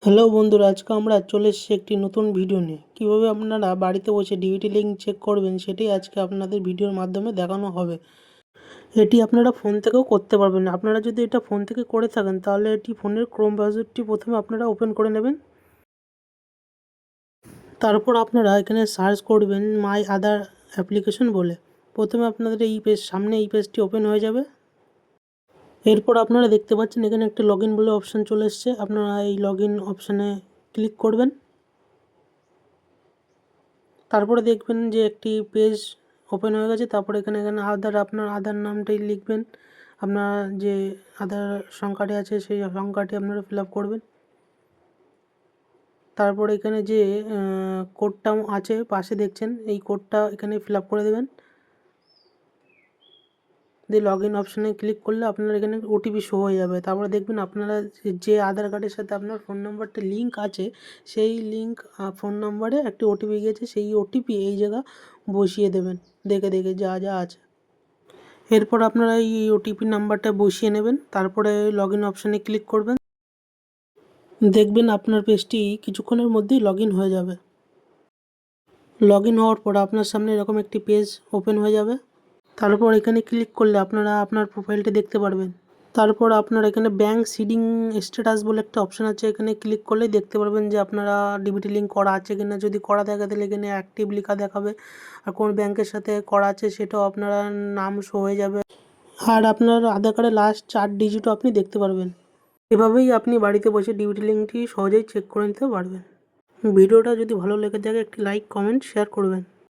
Hello বন্ধুরা, আজকে আমরা চলে এসেছি একটি নতুন ভিডিও নিয়ে। কীভাবে আপনারা বাড়িতে বসে ডিবিটি লিঙ্ক চেক করবেন সেটাই আজকে আপনাদের ভিডিওর মাধ্যমে দেখানো হবে। এটি আপনারা ফোন থেকেও করতে পারবেন। আপনারা যদি এটা ফোন থেকে করে থাকেন তাহলে এটি ফোনের ক্রোম ব্রাউজারটি প্রথমে আপনারা ওপেন করে নেবেন। তারপর আপনারা এখানে সার্চ করবেন মাই আদার অ্যাপ্লিকেশন বলে। প্রথমে আপনাদের এই পেজটি ওপেন হয়ে যাবে। এরপর আপনারা দেখতে পাচ্ছেন এখানে একটা লগইন বলে অপশান চলে এসছে। আপনারা এই লগইন অপশানে ক্লিক করবেন। তারপরে দেখবেন যে একটি পেজ ওপেন হয়ে গেছে। তারপরে এখানে আপনার আধার নামটাই লিখবেন। আপনার যে আধার সংখ্যাটি আছে সেই সংখ্যাটি আপনারা ফিল আপ করবেন। তারপরে এখানে যে কোডটা আছে পাশে দেখছেন, এই কোডটা এখানে ফিল আপ করে দেবেন। দিয়ে লগ ইন অপশানে ক্লিক করলে আপনার এখানে ওটিপি শো হয়ে যাবে। তারপরে দেখবেন আপনারা যে আধার কার্ডের সাথে আপনার ফোন নাম্বারটি লিঙ্ক আছে সেই লিঙ্ক ফোন নাম্বারে একটি ওটিপি গিয়েছে, সেই ওটিপি এই জায়গা বসিয়ে দেবেন দেখে দেখে যা যা আছে। এরপর আপনারা এই ওটিপি নাম্বারটা বসিয়ে নেবেন। তারপরে লগ ইন অপশানে ক্লিক করবেন। দেখবেন আপনার পেজটি কিছুক্ষণের মধ্যেই লগ ইন হয়ে যাবে। লগ ইন হওয়ার পর আপনার সামনে এরকম একটি পেজ ওপেন হয়ে যাবে। তারপর এখানে ক্লিক করলে আপনারা আপনার প্রোফাইলটি দেখতে পারবেন। তারপর আপনার এখানে ব্যাঙ্ক সিডিং স্ট্যাটাস বলে একটা অপশান আছে, এখানে ক্লিক করলেই দেখতে পারবেন যে আপনারা ডিবিটি লিঙ্ক করা আছে কিনা। যদি করা থাকে তাহলে এখানে অ্যাক্টিভ লেখা দেখাবে, আর কোন ব্যাংকের সাথে করা আছে সেটাও আপনারা নাম শো হয়ে যাবে, আর আপনার আধার কার্ডের লাস্ট 4 ডিজিটও আপনি দেখতে পারবেন। এভাবেই আপনি বাড়িতে বসে ডিবিটি লিঙ্কটি সহজেই চেক করে নিতে পারবেন। ভিডিওটা যদি ভালো লেগে থাকে একটি লাইক, কমেন্ট, শেয়ার করবেন।